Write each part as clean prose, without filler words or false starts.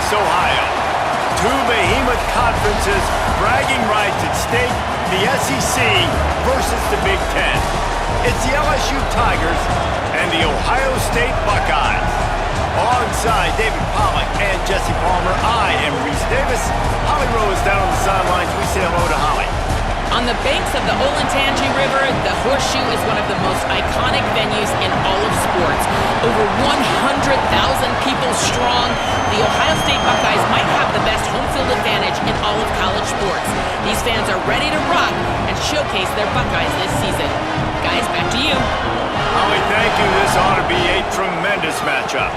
Columbus, Ohio. Two behemoth conferences, bragging rights at stake, the SEC versus the Big Ten. It's the LSU Tigers and the Ohio State Buckeyes. Alongside David Pollack and Jesse Palmer, I am Reese Davis. Holly Rowe is down on the sidelines. We say hello to Holly. On the banks of the Olentangy River, the Horseshoe is one of the most iconic venues in all of sports. Over 100,000 people strong, the Ohio State Buckeyes might have the best home field advantage in all of college sports. These fans are ready to rock and showcase their Buckeyes this season. Guys, back to you. Holly, thank you. This ought to be a tremendous matchup.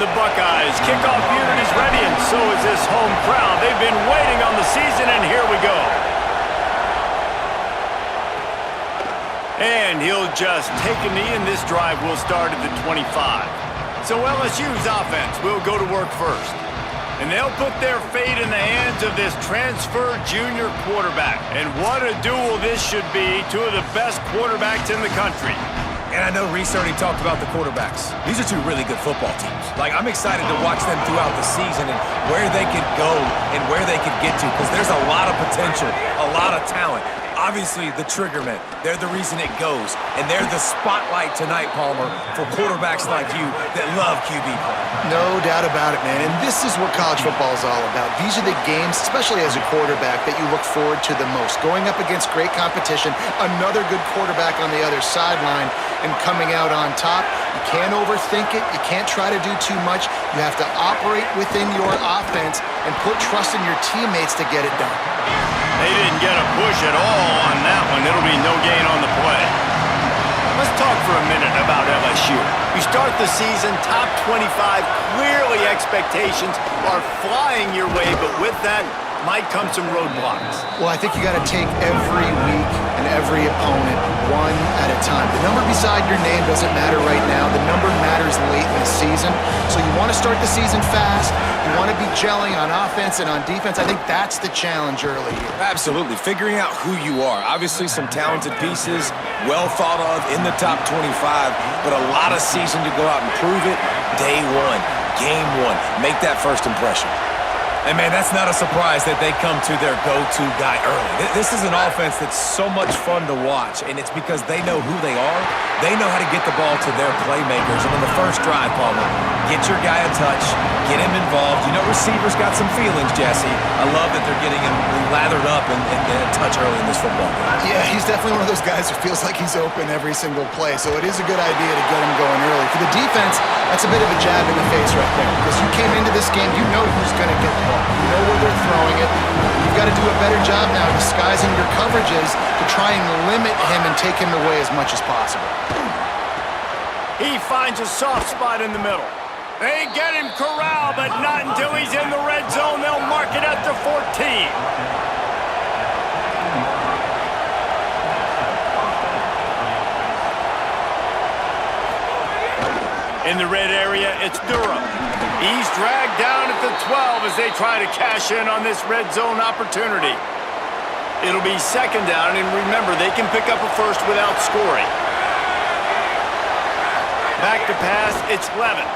The Buckeyes kickoff unit is ready, and so is this home crowd. They've been waiting on the season, and here we go. And he'll just take a knee, and this drive will start at the 25. So LSU's offense will go to work first. And they'll put their fate in the hands of this transfer junior quarterback. And what a duel this should be. Two of the best quarterbacks in the country. And I know Reese already talked about the quarterbacks. These are two really good football teams. Like, I'm excited to watch them throughout the season and where they could go and where they could get to, because there's a lot of potential, a lot of talent. Obviously, the triggermen, they're the reason it goes. And they're the spotlight tonight, Palmer, for quarterbacks like you that love QB play. No doubt about it, man. And this is what college football is all about. These are the games, especially as a quarterback, that you look forward to the most. Going up against great competition, another good quarterback on the other sideline, and coming out on top. You can't overthink it. You can't try to do too much. You have to operate within your offense and put trust in your teammates to get it done. They didn't get a push at all on that one. It'll be no gain on the play. Let's talk for a minute about LSU. You start the season top 25. Clearly expectations are flying your way, but with that might come some roadblocks. Well, I think you got to take every week and every opponent one at a time. The number beside your name doesn't matter right now. The number matters late in the season. So you want to start the season fast. You want to be gelling on offense and on defense. I think that's the challenge early here. Absolutely. Figuring out who you are. Obviously, some talented pieces, well thought of in the top 25, but a lot of season to go out and prove it. Day one, game one. Make that first impression. And, man, that's not a surprise that they come to their go-to guy early. This is an offense that's so much fun to watch, and it's because they know who they are. They know how to get the ball to their playmakers. And on the first drive, Palmer, get your guy a touch, get him involved. You know, receivers got some feelings, Jesse. I love that they're getting him lathered up and a touch early in this football game. Yeah, he's definitely one of those guys who feels like he's open every single play, so it is a good idea to get him going early. For the defense, that's a bit of a jab in the face right there, because you came into this game, you know who's going to get the ball. You know where they're throwing it. You've got to do a better job now disguising your coverages to try and limit him and take him away as much as possible. He finds a soft spot in the middle. They get him corralled, but not until he's in the red zone. They'll mark it at the 14. In the red area, it's Durham. He's dragged down at the 12 as they try to cash in on this red zone opportunity. It'll be second down, and remember, they can pick up a first without scoring. Back to pass, it's Levin.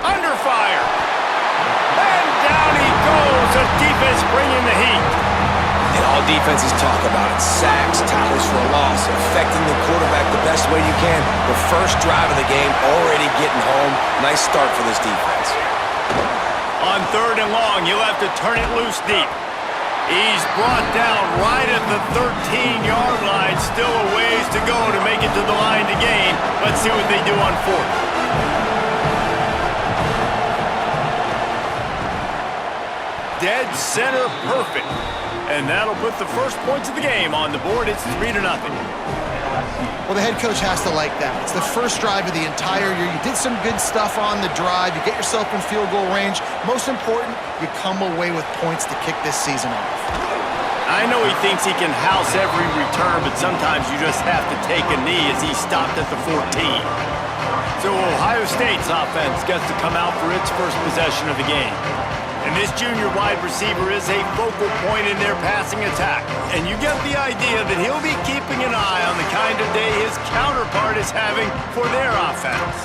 Under fire. And down he goes. The defense bringing the heat. And all defenses talk about it. Sacks, tackles for a loss, affecting the quarterback the best way you can. The first drive of the game, already getting home. Nice start for this defense. On third and long, you'll have to turn it loose deep. He's brought down right at the 13-yard line. Still a ways to go to make it to the line to gain. Let's see what they do on fourth. Dead center perfect. And that'll put the first points of the game on the board. It's 3-0. Well, the head coach has to like that. It's the first drive of the entire year. You did some good stuff on the drive. You get yourself in field goal range. Most important, you come away with points to kick this season off. I know he thinks he can house every return, but sometimes you just have to take a knee as he stopped at the 14. So Ohio State's offense gets to come out for its first possession of the game. And this junior wide receiver is a focal point in their passing attack. And you get the idea that he'll be keeping an eye on the kind of day his counterpart is having for their offense.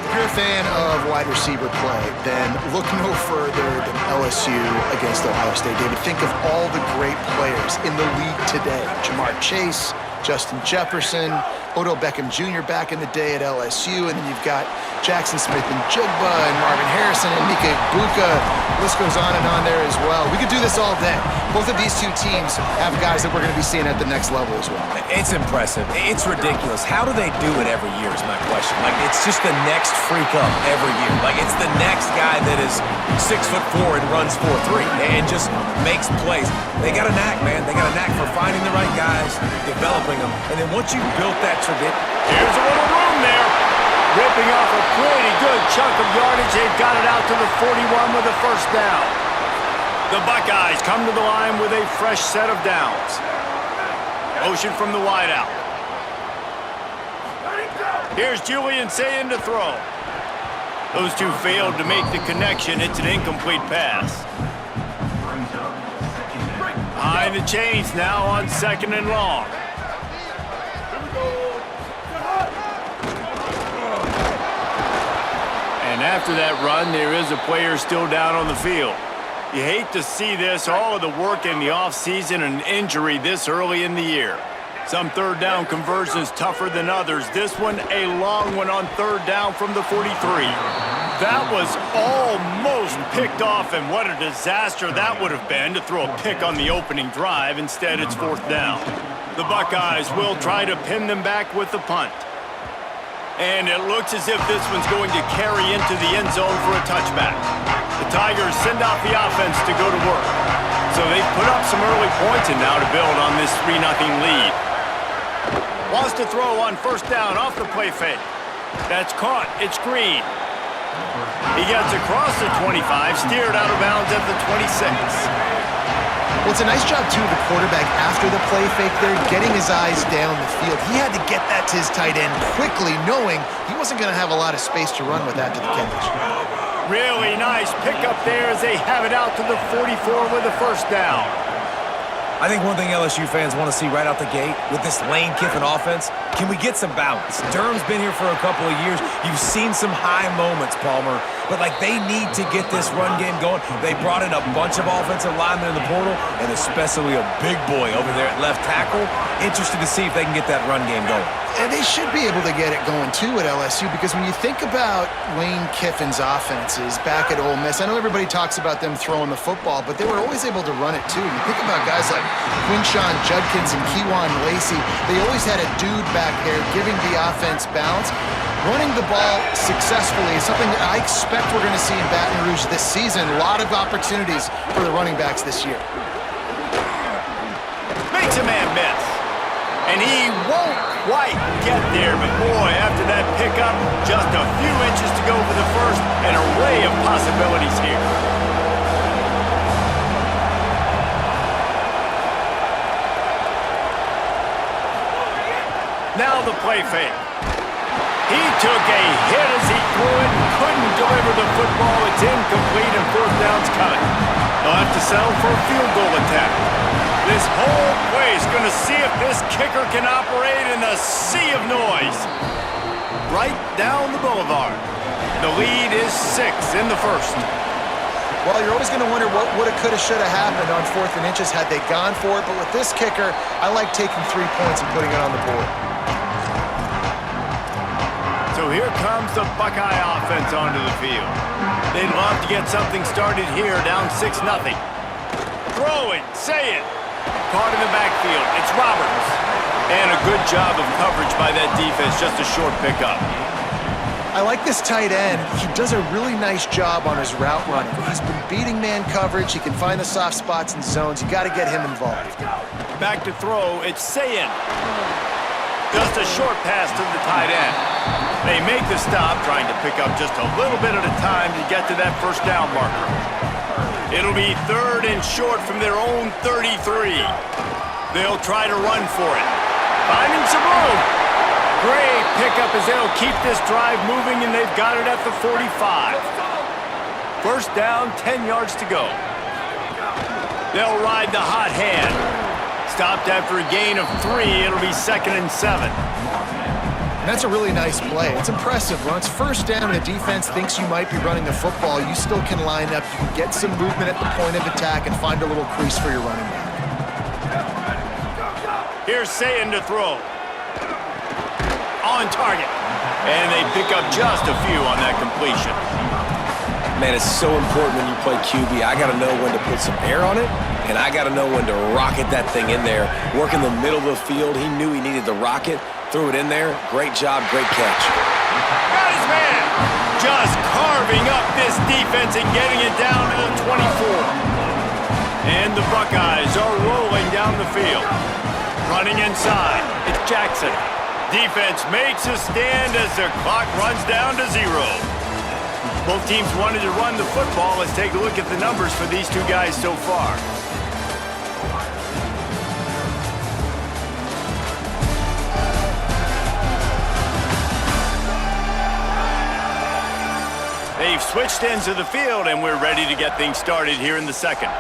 If you're a fan of wide receiver play, then look no further than LSU against Ohio State. David, think of all the great players in the league today. Jamar Chase, Justin Jefferson, Odell Beckham Jr. back in the day at LSU, and then you've got Jackson Smith and Jigba and Marvin Harrison and Mika Ibuka. The list goes on and on there as well. We could do this all day. Both of these two teams have guys that we're going to be seeing at the next level as well. It's impressive. It's ridiculous. How do they do it every year is my question. Like, it's just the next freak up every year. Like, it's the next guy that is 6'4" and runs 4'3" and just makes plays. They got a knack, man. They got a knack for finding the right guys, developing them, and then once you've built that tradition. Here's a little room there. Ripping off a pretty good chunk of yardage. They've got it out to the 41 with a first down. The Buckeyes come to the line with a fresh set of downs. Motion from the wideout. Here's Julian Sayin to throw. Those two failed to make the connection. It's an incomplete pass. Behind the chains now on 2nd and long. And after that run, there is a player still down on the field. You hate to see this, all of the work in the offseason and injury this early in the year. Some third down conversions tougher than others. This one, a long one on 3rd down from the 43. That was almost picked off, and what a disaster that would have been to throw a pick on the opening drive. Instead, it's 4th down. The Buckeyes will try to pin them back with the punt. And it looks as if this one's going to carry into the end zone for a touchback. The Tigers send out the offense to go to work. So they've put up some early points and now to build on this 3-0 lead. Wants to throw on 1st down off the play fake. That's caught. It's Green. He gets across the 25, steered out of bounds at the 26. Well, it's a nice job, too, of the quarterback after the play fake there, getting his eyes down the field. He had to get that to his tight end quickly, knowing he wasn't going to have a lot of space to run with after the catch. Really nice pickup there as they have it out to the 44 with a first down. I think one thing LSU fans want to see right out the gate with this Lane Kiffin offense, can we get some balance? Durham's been here for a couple of years. You've seen some high moments, Palmer, but like they need to get this run game going. They brought in a bunch of offensive linemen in the portal, and especially a big boy over there at left tackle. Interested to see if they can get that run game going. And they should be able to get it going, too, at LSU, because when you think about Lane Kiffin's offenses back at Ole Miss, I know everybody talks about them throwing the football, but they were always able to run it, too. You think about guys like Quinshawn Judkins and Kejuan Lacey. They always had a dude back there giving the offense balance. Running the ball successfully is something that I expect we're going to see in Baton Rouge this season. A lot of opportunities for the running backs this year. Makes a man miss. And he won't quite get there, but boy, after that pickup, just a few inches to go for the first, an array of possibilities here. Now the play fake. He took a hit as he threw it and couldn't deliver the football. It's incomplete and 4th down's coming. They'll have to settle for a field goal attempt. This whole play is going to see if this kicker can operate in the sea of noise. Right down the boulevard. The lead is 6 in the first. Well, you're always going to wonder what woulda, coulda, shoulda happened on 4th and inches had they gone for it. But with this kicker, I like taking 3 points and putting it on the board. So here comes the Buckeye offense onto the field. They'd love to get something started here, down 6-0. Throwing, say it. Caught in the backfield. It's Roberts. And a good job of coverage by that defense, just a short pickup. I like this tight end. He does a really nice job on his route running. He's been beating man coverage. He can find the soft spots and zones. You got to get him involved. Back to throw. It's Sayin. Just a short pass to the tight end. They make the stop, trying to pick up just a little bit at a time to get to that 1st down marker. It'll be 3rd and short from their own 33. They'll try to run for it. Finding some room. Great pickup as they'll keep this drive moving, and they've got it at the 45. First down, 10 yards to go. They'll ride the hot hand. Stopped after a gain of 3. It'll be 2nd and 7. And that's a really nice play. It's impressive. When it's first down and the defense thinks you might be running the football, you still can line up. You can get some movement at the point of attack and find a little crease for your running back. Here's Sayin to throw. On target. And they pick up just a few on that completion. Man, it's so important when you play QB. I got to know when to put some air on it, and I got to know when to rocket that thing in there. Work in the middle of the field. He knew he needed the rocket. Threw it in there. Great job, great catch. Got his man. Just carving up this defense and getting it down to the 24. And the Buckeyes are rolling down the field. Running inside. It's Jackson. Defense makes a stand as the clock runs down to 0. Both teams wanted to run the football. Let's take a look at the numbers for these two guys so far. They've switched ends of the field, and we're ready to get things started here in the second.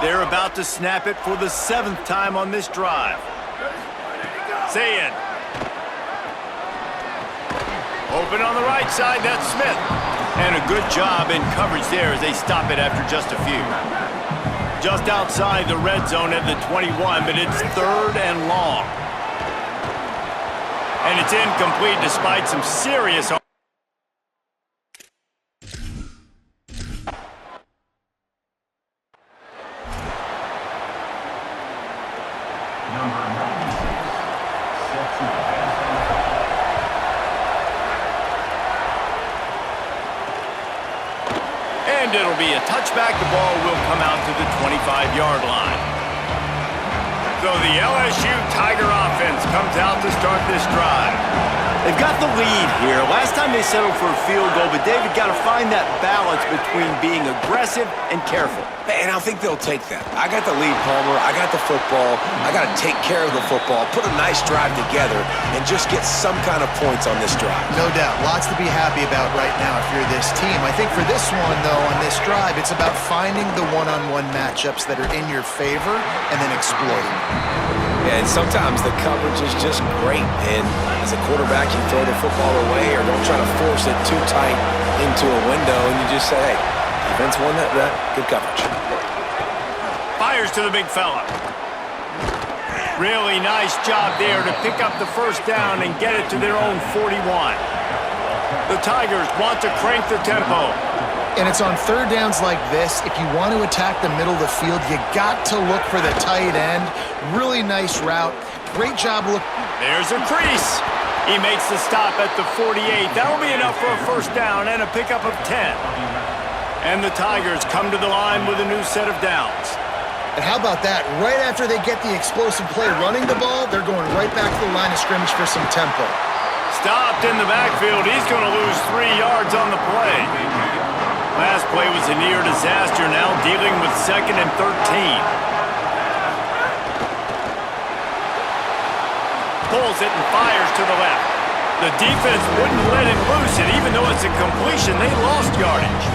They're about to snap it for the 7th time on this drive. Sayin. Open on the right side, that's Smith. And a good job in coverage there as they stop it after just a few. Just outside the red zone at the 21, but it's 3rd and long. And it's incomplete despite some serious... And it'll be a touchback. The ball will come out to the 25-yard line. So the LSU Tiger offense comes out to start this drive. They've got the lead here. Last time they settled for a field goal, but David got to find that balance between being aggressive and careful. And I think they'll take that. I got the lead, Palmer. I got the football. I got to take care of the football, put a nice drive together, and just get some kind of points on this drive. No doubt. Lots to be happy about right now if you're this team. I think for this one, though, on this drive, it's about finding the one-on-one matchups that are in your favor and then exploiting them. Yeah, and sometimes the coverage is just great. And as a quarterback, you throw the football away or don't try to force it too tight into a window, and you just say, hey, defense won that, good coverage. Fires to the big fella. Really nice job there to pick up the first down and get it to their own 41. The Tigers want to crank the tempo. And it's on 3rd downs like this. If you want to attack the middle of the field, you got to look for the tight end. Really nice route. Great job. There's a crease. He makes the stop at the 48. That'll be enough for a first down and a pickup of 10. And the Tigers come to the line with a new set of downs. And how about that? Right after they get the explosive play running the ball, they're going right back to the line of scrimmage for some tempo. Stopped in the backfield. He's going to lose 3 yards on the play. Last play was a near disaster, now dealing with 2nd and 13. Pulls it and fires to the left. The defense wouldn't let him loose, and even though it's a completion, they lost yardage.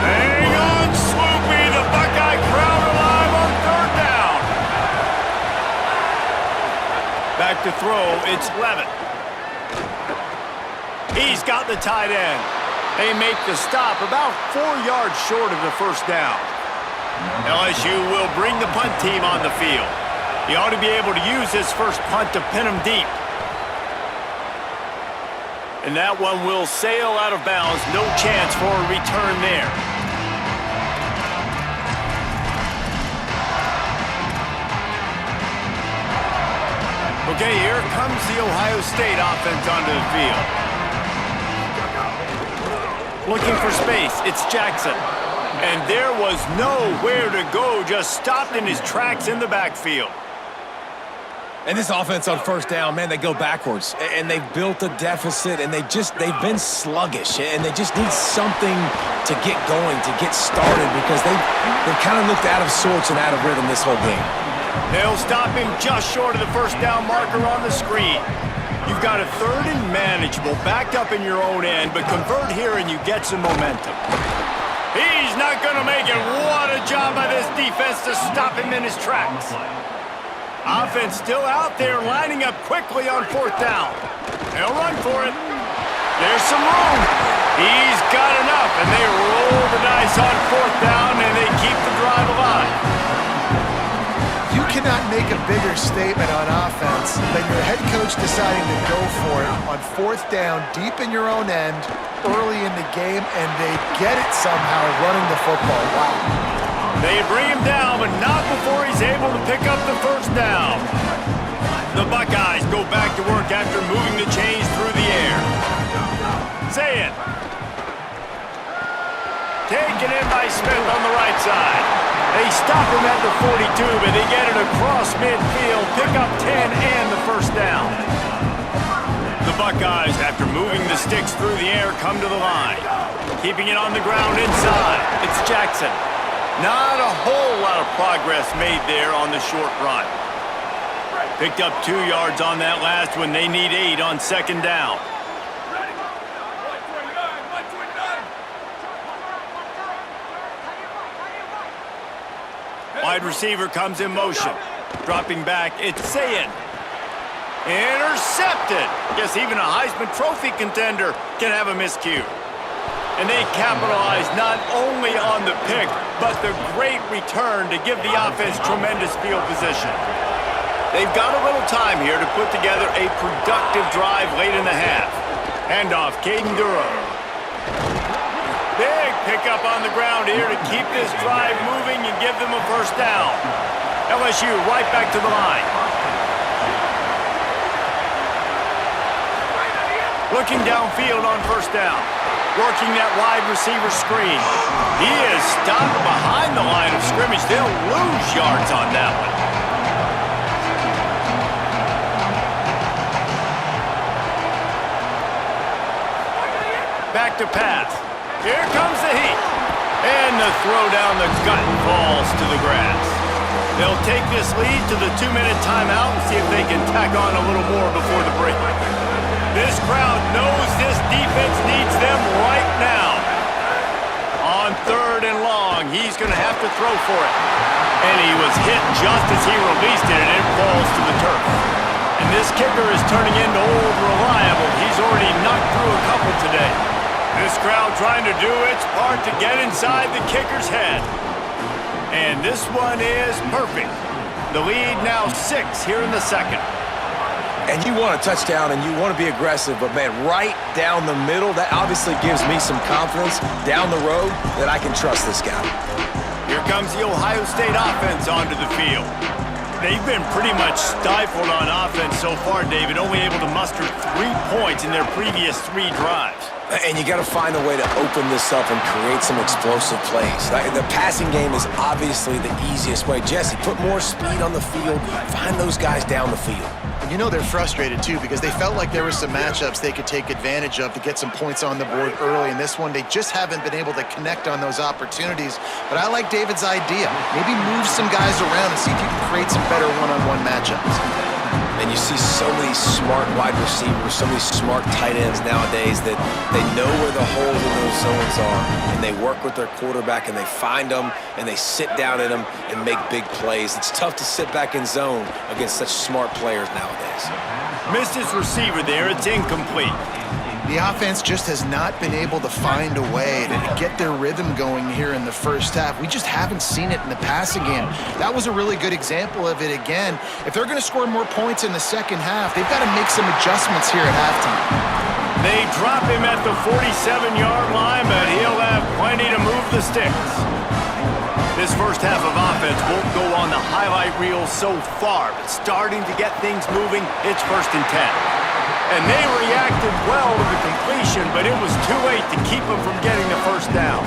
Hang on, Swoopy, the Buckeye crowd alive on 3rd down. Back to throw, it's Levin. He's got the tight end. They make the stop about 4 yards short of the first down. LSU will bring the punt team on the field. He ought to be able to use his first punt to pin him deep. And that one will sail out of bounds. No chance for a return there. Okay, here comes the Ohio State offense onto the field. Looking for space, it's Jackson. And there was nowhere to go, just stopped in his tracks in the backfield. And this offense on first down, man, they go backwards. And they've built a deficit, and they've been sluggish. And they just need something to get going, to get started, because they've kind of looked out of sorts and out of rhythm this whole game. They'll stop him just short of the first down marker on the screen. You've got a 3rd and manageable, backed up in your own end, but convert here and you get some momentum. He's not going to make it. What a job by this defense to stop him in his tracks. Offense still out there, lining up quickly on 4th down. They'll run for it. There's some room. He's got enough, and they roll the dice on 4th down, and they keep the drive alive. You cannot make a bigger statement on offense than your head coach deciding to go for it on 4th down, deep in your own end, early in the game, and they get it somehow running the football. Wow. They bring him down, but not before he's able to pick up the first down. The Buckeyes go back to work after moving the chains through the air. Say it. Taken in by Smith on the right side. They stop him at the 42, but they get it across midfield, pick up 10 and the first down. The Buckeyes, after moving the sticks through the air, come to the line. Keeping it on the ground inside. It's Jackson. Not a whole lot of progress made there on the short run. Picked up 2 yards on that last one. They need 8 on 2nd down. Wide receiver comes in motion. Dropping back, it's Sayin. Intercepted. Guess even a Heisman Trophy contender can have a miscue. And they capitalize not only on the pick, but the great return to give the offense tremendous field position. They've got a little time here to put together a productive drive late in the half. Handoff, Caden Duro. Big pickup on the ground here to keep this drive moving and give them a first down. LSU right back to the line. Looking downfield on first down. Working that wide receiver screen. He is stopped behind the line of scrimmage. They'll lose yards on that one. Back to pass. Here comes the heat. And the throw down the gut falls to the grass. They'll take this lead to the 2-minute timeout and see if they can tack on a little more before the break. This crowd knows this defense needs them right now. On 3rd and long, he's going to have to throw for it. And he was hit just as he released it, and it falls to the turf. And this kicker is turning into old reliable. He's already knocked through a couple today. This crowd trying to do its part to get inside the kicker's head. And this one is perfect. The lead now 6 here in the 2nd. And you want a touchdown and you want to be aggressive, but man, right down the middle, that obviously gives me some confidence down the road that I can trust this guy. Here comes the Ohio State offense onto the field. They've been pretty much stifled on offense so far, David, only able to muster 3 points in their previous 3 drives. And you got to find a way to open this up and create some explosive plays. The passing game is obviously the easiest way. Jesse, put more speed on the field. Find those guys down the field. And you know they're frustrated, too, because they felt like there were some matchups they could take advantage of to get some points on the board early. In this one, they just haven't been able to connect on those opportunities. But I like David's idea. Maybe move some guys around and see if you can create some better one-on-one matchups. And you see so many smart wide receivers, so many smart tight ends nowadays that they know where the holes in those zones are, and they work with their quarterback, and they find them, and they sit down in them and make big plays. It's tough to sit back in zone against such smart players nowadays. Missed his receiver there. It's incomplete. The offense just has not been able to find a way to get their rhythm going here in the first half. We just haven't seen it in the passing game. That was a really good example of it again. If they're going to score more points in the second half, they've got to make some adjustments here at halftime. They drop him at the 47-yard line, but he'll have plenty to move the sticks. This first half of offense won't go on the highlight reel so far, but starting to get things moving, it's 1st and 10. And they reacted well to the completion, but it was too late to keep them from getting the first down.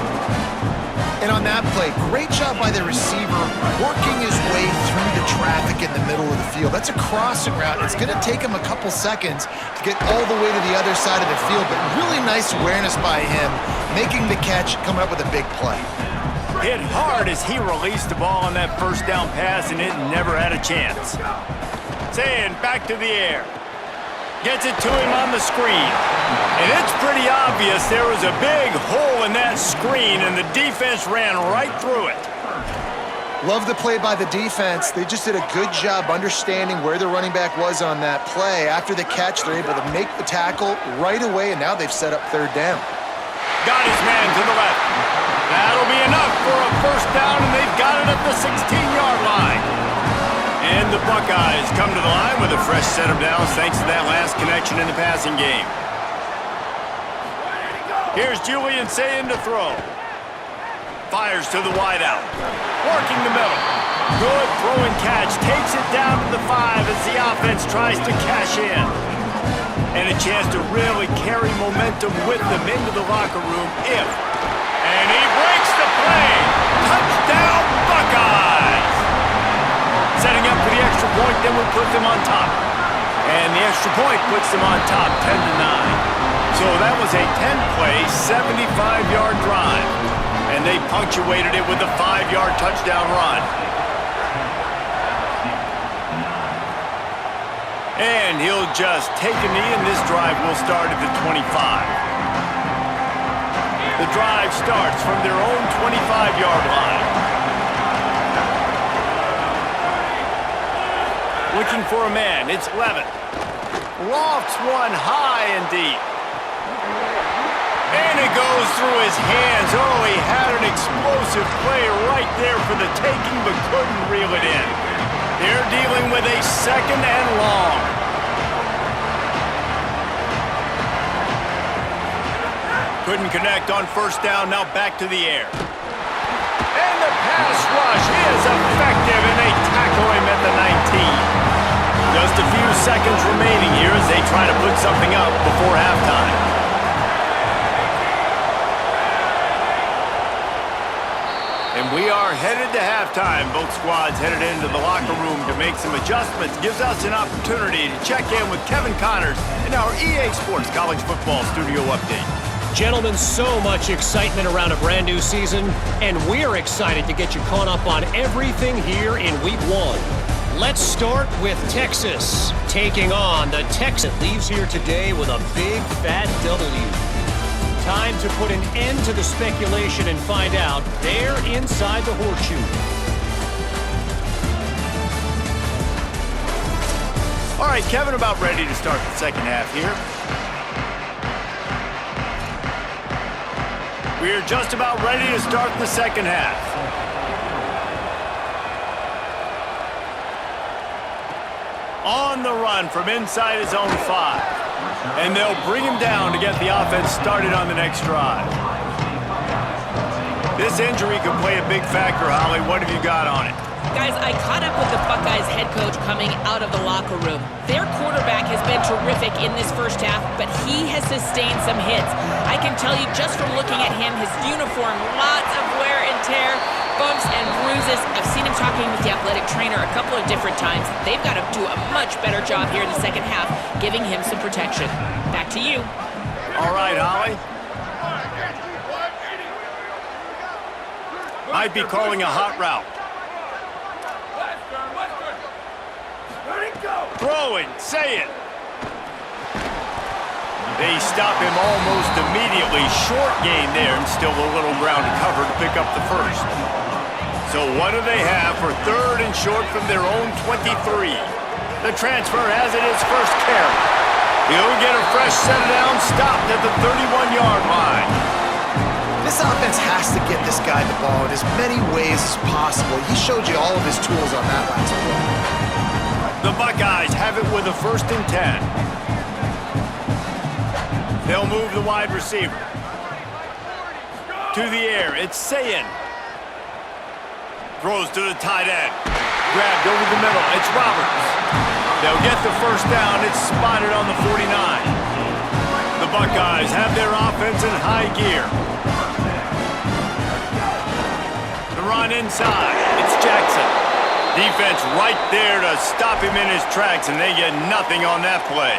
And on that play, great job by the receiver working his way through the traffic in the middle of the field. That's a crossing route. It's going to take him a couple seconds to get all the way to the other side of the field, but really nice awareness by him, making the catch, coming up with a big play. Hit hard as he released the ball on that first down pass, and it never had a chance. Saying back to the air. Gets it to him on the screen. And it's pretty obvious there was a big hole in that screen, and the defense ran right through it. Love the play by the defense. They just did a good job understanding where the running back was on that play. After the catch, they're able to make the tackle right away, and now they've set up third down. Got his man to the left. That'll be enough for a first down, and they've got it at the 16-yard line. And the Buckeyes come to the line with a fresh set of downs thanks to that last connection in the passing game. Here's Julian Sayin to throw. Fires to the wideout. Working the middle. Good throw and catch. Takes it down to the 5 as the offense tries to cash in. And a chance to really carry momentum with them into the locker room if. And he breaks the play. Touchdown Buckeyes! Setting up for the extra point, then we put them on top. And the extra point puts them on top 10-9. So that was a 10-play, 75-yard drive. And they punctuated it with a 5-yard touchdown run. And he'll just take a knee, and this drive will start at the 25. The drive starts from their own 25-yard line. Looking for a man, it's Levin. Lofts one high and deep. And it goes through his hands. Oh, he had an explosive play right there for the taking, but couldn't reel it in. They're dealing with a second and long. Couldn't connect on first down, now back to the air. And the pass rush is effective, and they tackle him at the 19. Just a few seconds remaining here as they try to put something up before halftime. And we are headed to halftime. Both squads headed into the locker room to make some adjustments. Gives us an opportunity to check in with Kevin Connors in our EA Sports College Football Studio Update. Gentlemen, so much excitement around a brand new season, and we're excited to get you caught up on everything here in Week 1. Let's start with Texas, taking on the Texans. Leaves here today with a big fat W. Time to put an end to the speculation and find out. They're inside the horseshoe. All right, Kevin, about ready to start the second half here. We're just about ready to start the second half. On the run from inside his own 5. And they'll bring him down to get the offense started on the next drive. This injury could play a big factor, Holly. What have you got on it? Guys, I caught up with the Buckeyes head coach coming out of the locker room. Their quarterback has been terrific in this first half, but he has sustained some hits. I can tell you just from looking at him, his uniform, lots of wear and tear, bumps and bruises. I've seen him talking with the athletic trainer a couple of different times. They've got to do a much better job here in the second half, giving him some protection. Back to you. All right, Holly. Might be calling a hot route. Throwing, say it. They stop him almost immediately. Short gain there, and still a little ground to cover to pick up the first. So what do they have for third and short from their own 23? The transfer has it his first carry. He'll get a fresh set down, stopped at the 31-yard line. This offense has to get this guy the ball in as many ways as possible. He showed you all of his tools on that last play. The Buckeyes have it with a 1st and 10. They'll move the wide receiver. To the air, it's Sayin. Throws to the tight end. Grabbed over the middle, it's Roberts. They'll get the first down, it's spotted on the 49. The Buckeyes have their offense in high gear. run inside. It's Jackson. Defense right there to stop him in his tracks, and they get nothing on that play.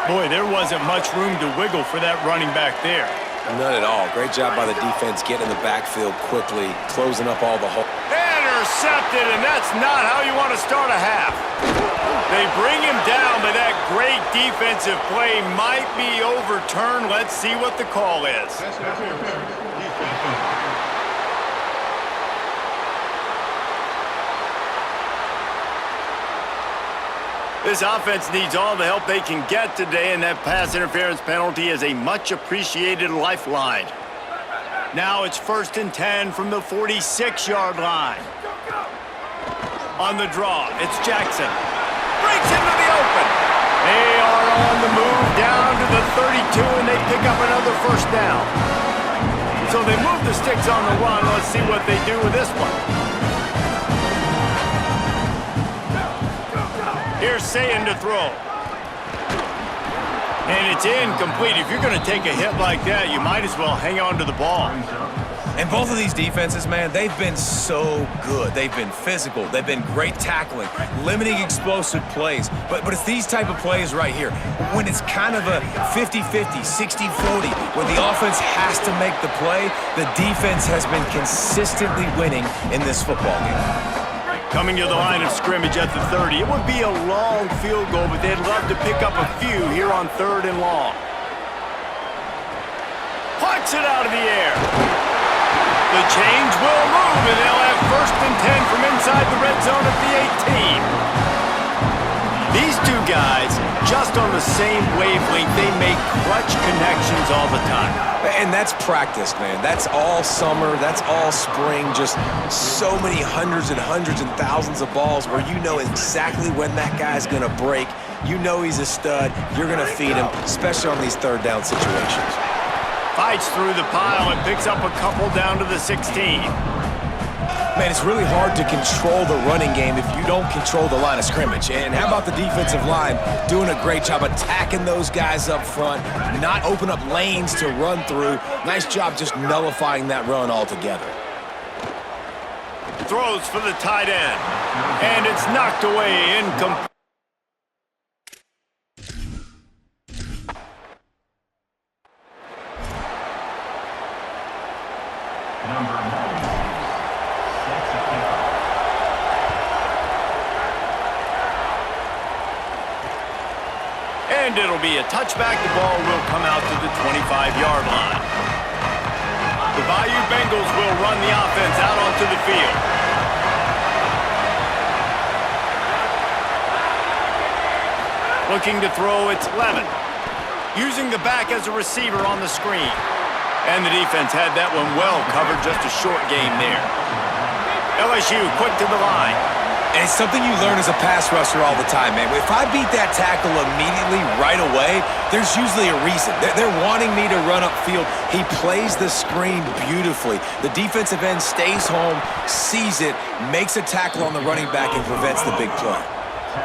Boy, there wasn't much room to wiggle for that running back there. None at all. Great job by the defense getting in the backfield quickly, closing up all the holes. Intercepted, and that's not how you want to start a half. They bring him down, but that great defensive play might be overturned. Let's see what the call is. This offense needs all the help they can get today, and that pass interference penalty is a much-appreciated lifeline. Now it's 1st and 10 from the 46-yard line. On the draw, it's Jackson. Breaks into the open. They are on the move down to the 32, and they pick up another 1st down. So they move the sticks on the run. Let's see what they do with this one. Here's Sayin to throw. And it's incomplete. If you're going to take a hit like that, you might as well hang on to the ball. And both of these defenses, man, they've been so good. They've been physical. They've been great tackling, limiting explosive plays. But it's these type of plays right here. When it's kind of a 50-50, 60-40, when the offense has to make the play, the defense has been consistently winning in this football game. Coming to the line of scrimmage at the 30. It would be a long field goal, but they'd love to pick up a few here on 3rd and long. Plucks it out of the air. The change will move, and they'll have 1st and 10 from inside the red zone at the 18. These two guys, just on the same wavelength, they make clutch connections all the time. And that's practice, man. That's all summer. That's all spring. Just so many hundreds and thousands of balls where you know exactly when that guy's going to break. You know he's a stud. You're going to feed him, especially on these 3rd down situations. Fights through the pile and picks up a couple down to the 16. Man, it's really hard to control the running game if you don't control the line of scrimmage. And how about the defensive line doing a great job attacking those guys up front, not open up lanes to run through. Nice job just nullifying that run altogether. Throws for the tight end, and it's knocked away incomplete. And it'll be a touchback. The ball will come out to the 25-yard line. The Bayou Bengals will run the offense out onto the field. Looking to throw, it's Levin. Using the back as a receiver on the screen. And the defense had that one well covered, just a short game there. LSU quick to the line. And it's something you learn as a pass rusher all the time, man. If I beat that tackle immediately, right away, there's usually a reason. They're wanting me to run upfield. He plays the screen beautifully. The defensive end stays home, sees it, makes a tackle on the running back, and prevents the big play.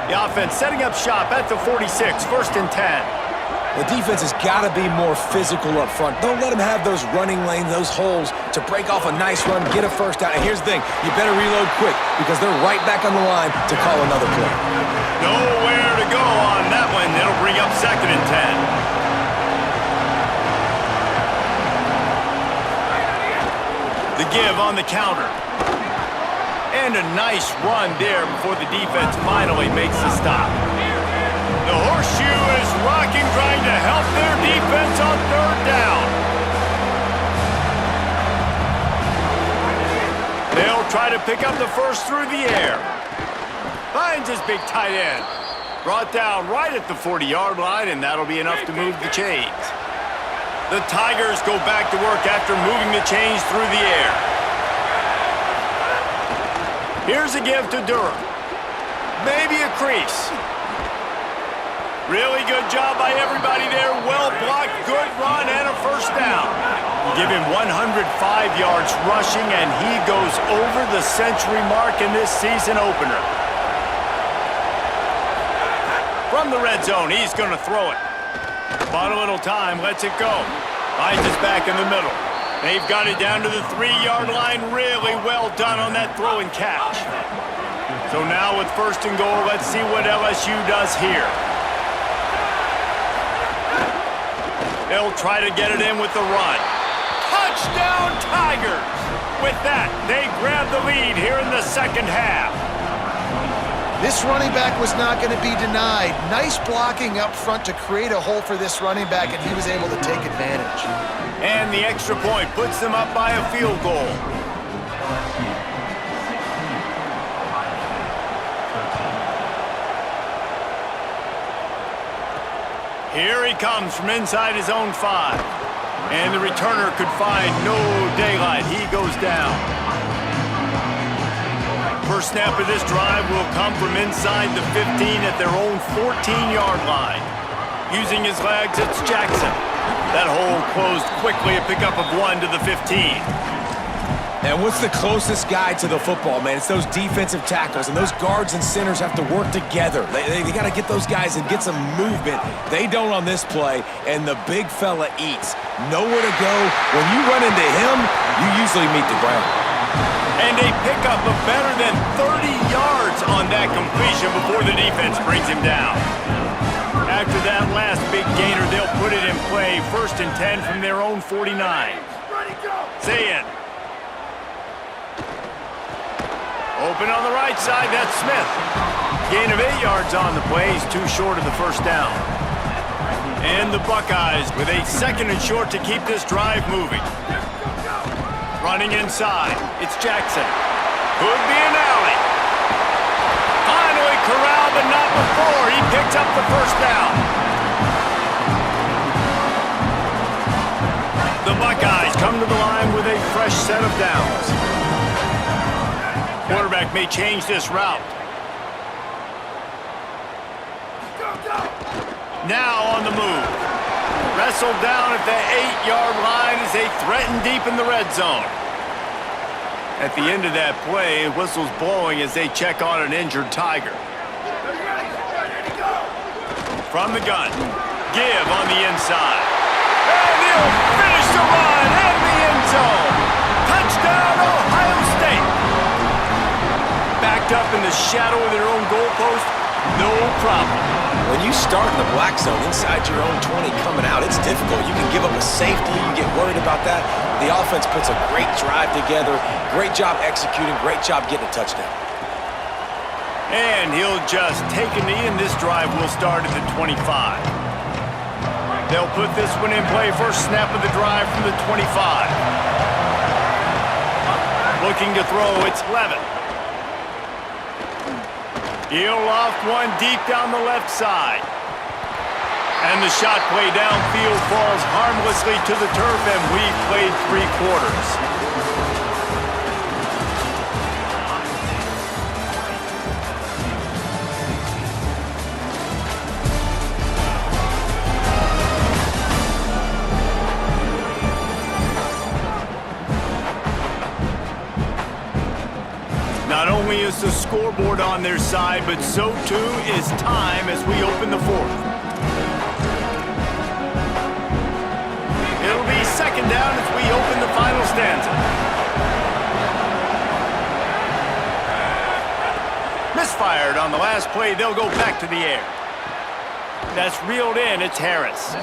The offense setting up shop at the 46, 1st and 10. The defense has got to be more physical up front. Don't let them have those running lanes, those holes to break off a nice run, get a 1st down. And here's the thing, you better reload quick because they're right back on the line to call another play. Nowhere to go on that one. It'll bring up 2nd and 10. The give on the counter. And a nice run there before the defense finally makes the stop. The horseshoe is rocking, trying to help their defense on 3rd down. They'll try to pick up the 1st through the air. Finds his big tight end. Brought down right at the 40-yard line, and that'll be enough to move the chains. The Tigers go back to work after moving the chains through the air. Here's a give to Durham. Maybe a crease. Really good job by everybody there. Well blocked, good run, and a 1st down. Give him 105 yards rushing, and he goes over the century mark in this season opener. From the red zone, he's going to throw it. Bought a little time, lets it go. Finds his back in the middle. They've got it down to the 3-yard line. Really well done on that throw and catch. So now with 1st and goal, let's see what LSU does here. They'll try to get it in with the run. Touchdown, Tigers! With that, they grab the lead here in the 2nd half. This running back was not going to be denied. Nice blocking up front to create a hole for this running back, and he was able to take advantage. And the extra point puts them up by a field goal. Here he comes from inside his own 5. And the returner could find no daylight. He goes down. First snap of this drive will come from inside the 15 at their own 14-yard line. Using his legs, it's Jackson. That hole closed quickly, a pickup of 1 to the 15. And what's the closest guy to the football, man? It's those defensive tackles, and those guards and centers have to work together. They got to get those guys and get some movement. They don't on this play, and the big fella eats. Nowhere to go. When you run into him, you usually meet the ground. And a pickup of better than 30 yards on that completion before the defense brings him down. After that last big gainer, they'll put it in play. 1st and 10 from their own 49. Say it. Open on the right side, that's Smith. Gain of 8 yards on the play. He's too short of the 1st down. And the Buckeyes with a 2nd and short to keep this drive moving. Running inside, it's Jackson. Could be an alley. Finally corralled, but not before. He picks up the 1st down. The Buckeyes come to the line with a fresh set of downs. Quarterback may change this route. Now on the move. Wrestled down at the 8-yard line as they threaten deep in the red zone. At the end of that play, whistle's blowing as they check on an injured Tiger. From the gun, give on the inside. And he'll finish the run in the end zone. Touchdown, Ohio State. Backed up in the shadow of their own goalpost, no problem. When you start in the black zone inside your own 20 coming out, it's difficult. You can give up a safety. You get worried about that. The offense puts a great drive together. Great job executing. Great job getting a touchdown. And he'll just take a knee, and this drive will start at the 25. They'll put this one in play. 1st snap of the drive from the 25. Looking to throw, it's Levin. He'll loft one deep down the left side. And the shot play downfield falls harmlessly to the turf, and we've played 3 quarters. Not only is the scoreboard on their side, but so too is time as we open the 4th. It'll be 2nd down as we open the final stanza. Misfired on the last play. They'll go back to the air. That's reeled in. It's Harris.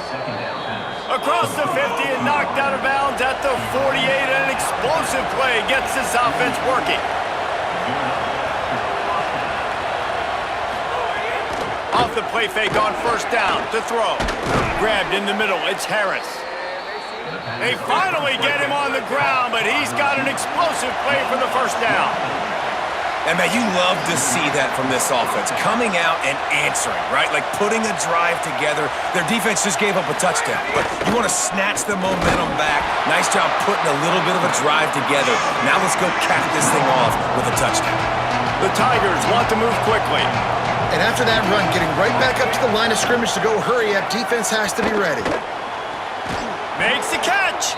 Across the 50 and knocked out of bounds at the 48. An explosive play gets this offense working. Off the play fake on 1st down to throw. Grabbed in the middle. It's Harris. They finally get him on the ground, but he's got an explosive play for the 1st down. And, man, you love to see that from this offense. Coming out and answering, right? Like putting a drive together. Their defense just gave up a touchdown. But you want to snatch the momentum back. Nice job putting a little bit of a drive together. Now let's go cap this thing off with a touchdown. The Tigers want to move quickly. And after that run, getting right back up to the line of scrimmage to go hurry up, defense has to be ready. Makes the catch.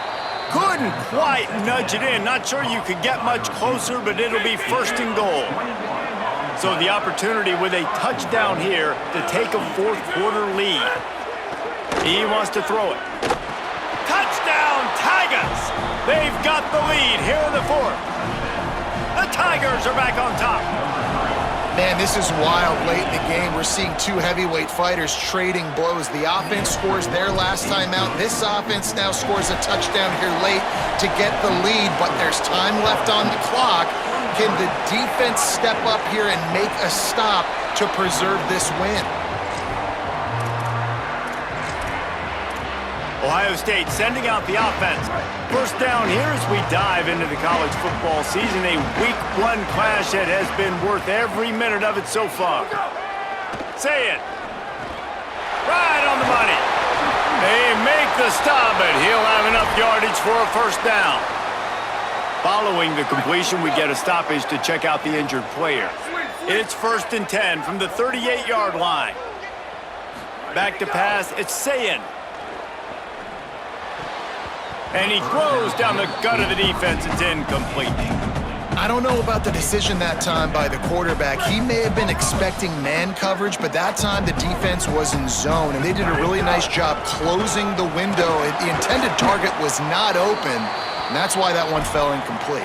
Couldn't quite nudge it in. Not sure you could get much closer, but it'll be 1st and goal. So the opportunity with a touchdown here to take a 4th quarter lead. He wants to throw it. Touchdown, Tigers! They've got the lead here in the fourth. The Tigers are back on top. Man, this is wild late in the game. We're seeing two heavyweight fighters trading blows. The offense scores their last time out. This offense now scores a touchdown here late to get the lead, but there's time left on the clock. Can the defense step up here and make a stop to preserve this win? Ohio State sending out the offense. First down here as we dive into the college football season. A week one clash that has been worth every minute of it so far. Say it. Right on the money. They make the stop, but he'll have enough yardage for a first down. Following the completion, we get a stoppage to check out the injured player. It's 1st and 10 from the 38-yard line. Back to pass, it's Sayin. And he throws down the gut of the defense. It's incomplete. I don't know about the decision that time by the quarterback. He may have been expecting man coverage, but that time the defense was in zone, and they did a really nice job closing the window. The intended target was not open, and that's why that one fell incomplete.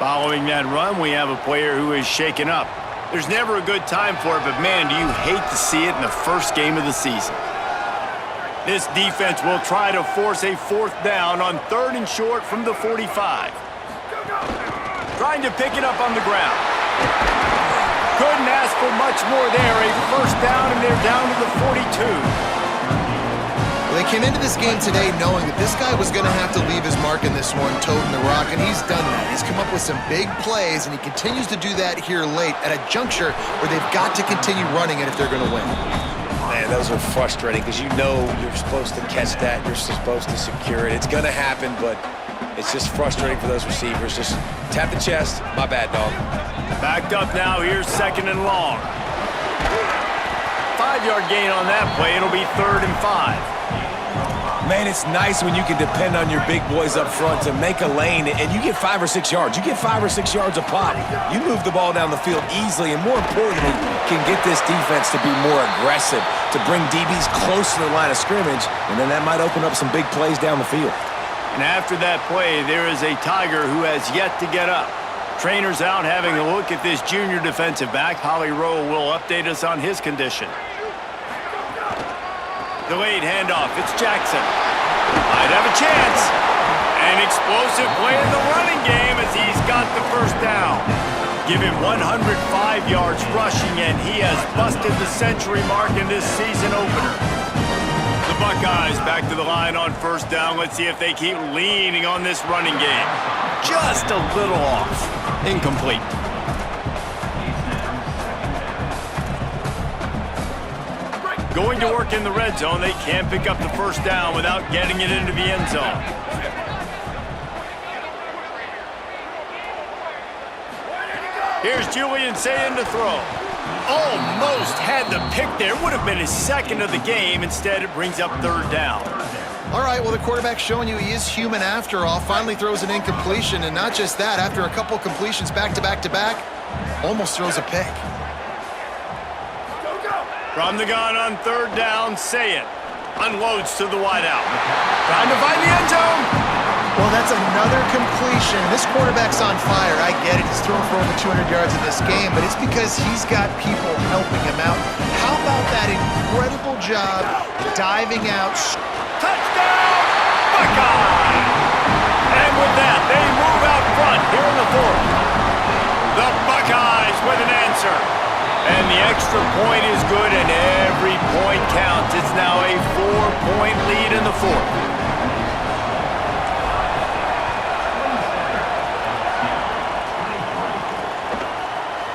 Following that run, we have a player who is shaken up. There's never a good time for it, but man, do you hate to see it in the first game of the season. This defense will try to force a fourth down on 3rd and short from the 45. Trying to pick it up on the ground. Couldn't ask for much more there. A first down, and they're down to the 42. Well, they came into this game today knowing that this guy was going to have to leave his mark in this one, toting the rock, and he's done that. He's come up with some big plays, and he continues to do that here late at a juncture where they've got to continue running it if they're going to win. Man, those are frustrating because you know you're supposed to catch that. You're supposed to secure it. It's going to happen, but it's just frustrating for those receivers. Just tap the chest. My bad, dog. Backed up now. Here's 2nd and long. 5-yard gain on that play. It'll be 3rd and 5. Man, it's nice when you can depend on your big boys up front to make a lane, and you get 5 or 6 yards. You get 5 or 6 yards a pop. You move the ball down the field easily, and more importantly, can get this defense to be more aggressive, to bring DBs close to the line of scrimmage, and then that might open up some big plays down the field. And after that play, there is a Tiger who has yet to get up. Trainers out having a look at this junior defensive back. Holly Rowe will update us on his condition. Delayed handoff. It's Jackson. Might have a chance. An explosive play in the running game as he's got the first down. Give him 105 yards rushing, and he has busted the century mark in this season opener. The Buckeyes back to the line on first down. Let's see if they keep leaning on this running game. Just a little off. Incomplete. Going to work in the red zone. They can't pick up the first down without getting it into the end zone. Here's Julian Sayin to throw. Almost had the pick there. Would have been his 2nd of the game. Instead, it brings up 3rd down. All right, well, the quarterback's showing you he is human after all. Finally throws an incompletion, and not just that, after a couple completions back-to-back-to-back, almost throws a pick. From the gun on 3rd down, Sayin unloads to the wideout. Trying to find the end zone. Well, that's another completion. This quarterback's on fire. I get it. He's thrown for over 200 yards in this game, but it's because he's got people helping him out. How about that incredible job diving out? Touchdown, Buckeye! And with that, they move out front here in the 4th. The Buckeyes with an answer. And the extra point is good, and every point counts. It's now a 4-point lead in the 4th.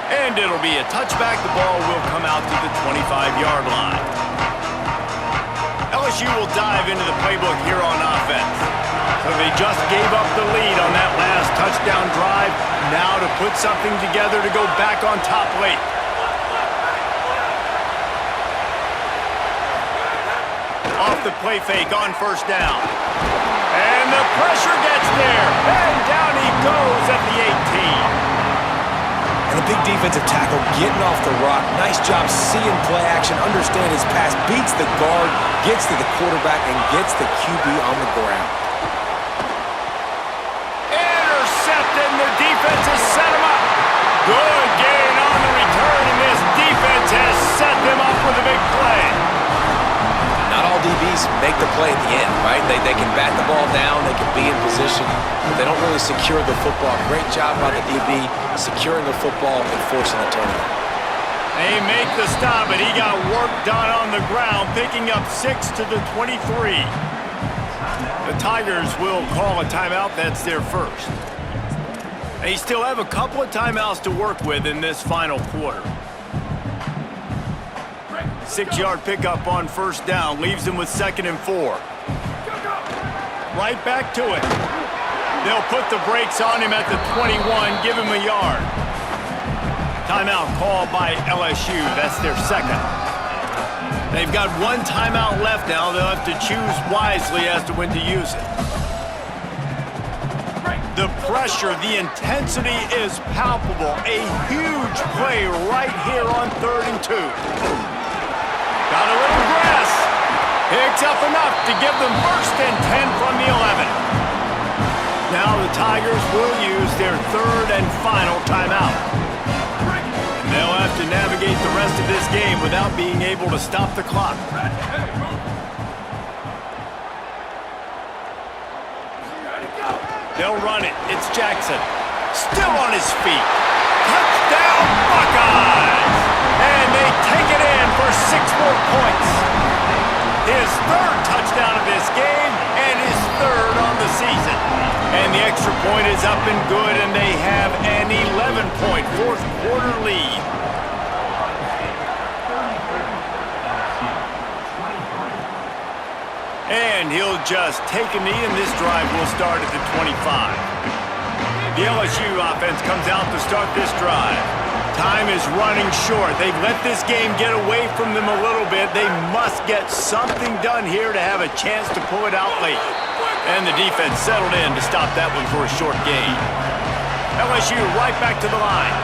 And it'll be a touchback. The ball will come out to the 25-yard line. LSU will dive into the playbook here on offense. So they just gave up the lead on that last touchdown drive. Now to put something together to go back on top late. Off the play fake on first down. And the pressure gets there. And down he goes at the 18. And a big defensive tackle getting off the rock. Nice job seeing play action, understand his pass, beats the guard, gets to the quarterback, and gets the QB on the ground. make the play at the end, right? They can bat the ball down, they can be in position, but they don't really secure the football. Great job by the DB securing the football and forcing the turnover. They make the stop, and he got work done on the ground, picking up 6 to the 23. The Tigers will call a timeout. That's their first. They still have a couple of timeouts to work with in this final quarter. 6-yard pickup on first down leaves them with 2nd and 4. Right back to it. They'll put the brakes on him at the 21, give him a yard. Timeout called by LSU. That's their second. They've got one timeout left now. They'll have to choose wisely as to when to use it. The pressure, the intensity is palpable. A huge play right here on 3rd and 2. Got a little grass. Picks up enough to give them 1st and 10 from the 11. Now the Tigers will use their 3rd and final timeout. And they'll have to navigate the rest of this game without being able to stop the clock. They'll run it. It's Jackson. Still on his feet. Touchdown, Buckeyes! And they take it in for 6 more points. His 3rd touchdown of this game and his 3rd on the season. And the extra point is up and good, and they have an 11-point 4th quarter lead. And he'll just take a knee, and this drive will start at the 25. The LSU offense comes out to start this drive. Time is running short. They've let this game get away from them a little bit. They must get something done here to have a chance to pull it out late. And the defense settled in to stop that one for a short gain. LSU right back to the line.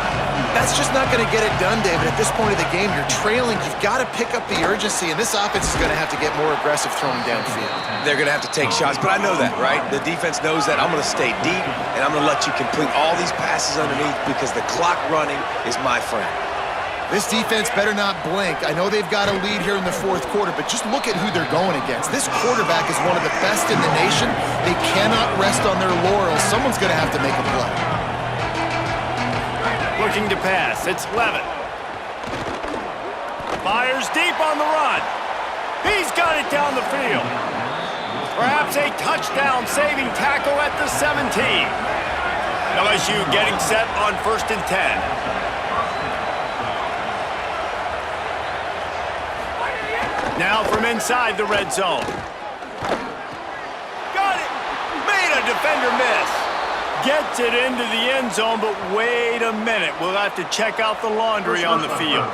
That's just not going to get it done, David. At this point of the game, you're trailing. You've got to pick up the urgency, and this offense is going to have to get more aggressive throwing downfield. They're going to have to take shots, but I know that, right? The defense knows that. I'm going to stay deep, and I'm going to let you complete all these passes underneath because the clock running is my friend. This defense better not blink. I know they've got a lead here in the 4th quarter, but just look at who they're going against. This quarterback is one of the best in the nation. They cannot rest on their laurels. Someone's going to have to make a play. Looking to pass. It's Levitt. Fires deep on the run. He's got it down the field. Perhaps a touchdown-saving tackle at the 17. LSU getting set on 1st and 10. Now from inside the red zone. Got it! Made a defender miss. Gets it into the end zone, but wait a minute. We'll have to check out the laundry on the field.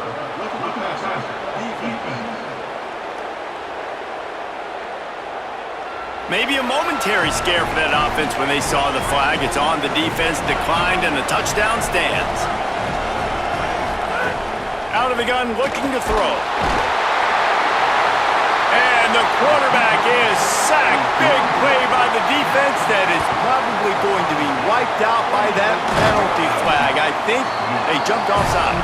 Maybe a momentary scare for that offense when they saw the flag. It's on, the defense declined, and the touchdown stands. Out of the gun, looking to throw. And the quarterback is sacked. Big play by the defense that is probably going to be wiped out by that penalty flag. I think they jumped offside.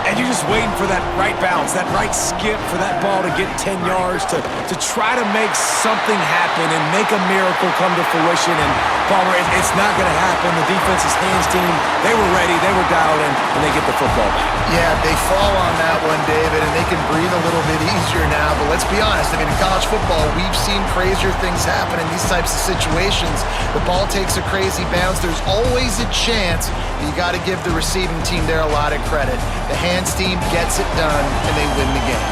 And you're just waiting for that right bounce, that right skip for that ball to get 10 yards to try to make something happen and make a miracle come to fruition. And Palmer, it's not going to happen. The defense's hands team, they were ready, they were dialed in, and they get the football back. Yeah, they fall on that one, David, and they can breathe a little bit easier now. But let's be honest, I mean, in college football, we've seen crazier things happen in these types of situations. The ball takes a crazy bounce. There's always a chance. You got to give the receiving team there a lot of credit. The hands team gets it done, and they win the game.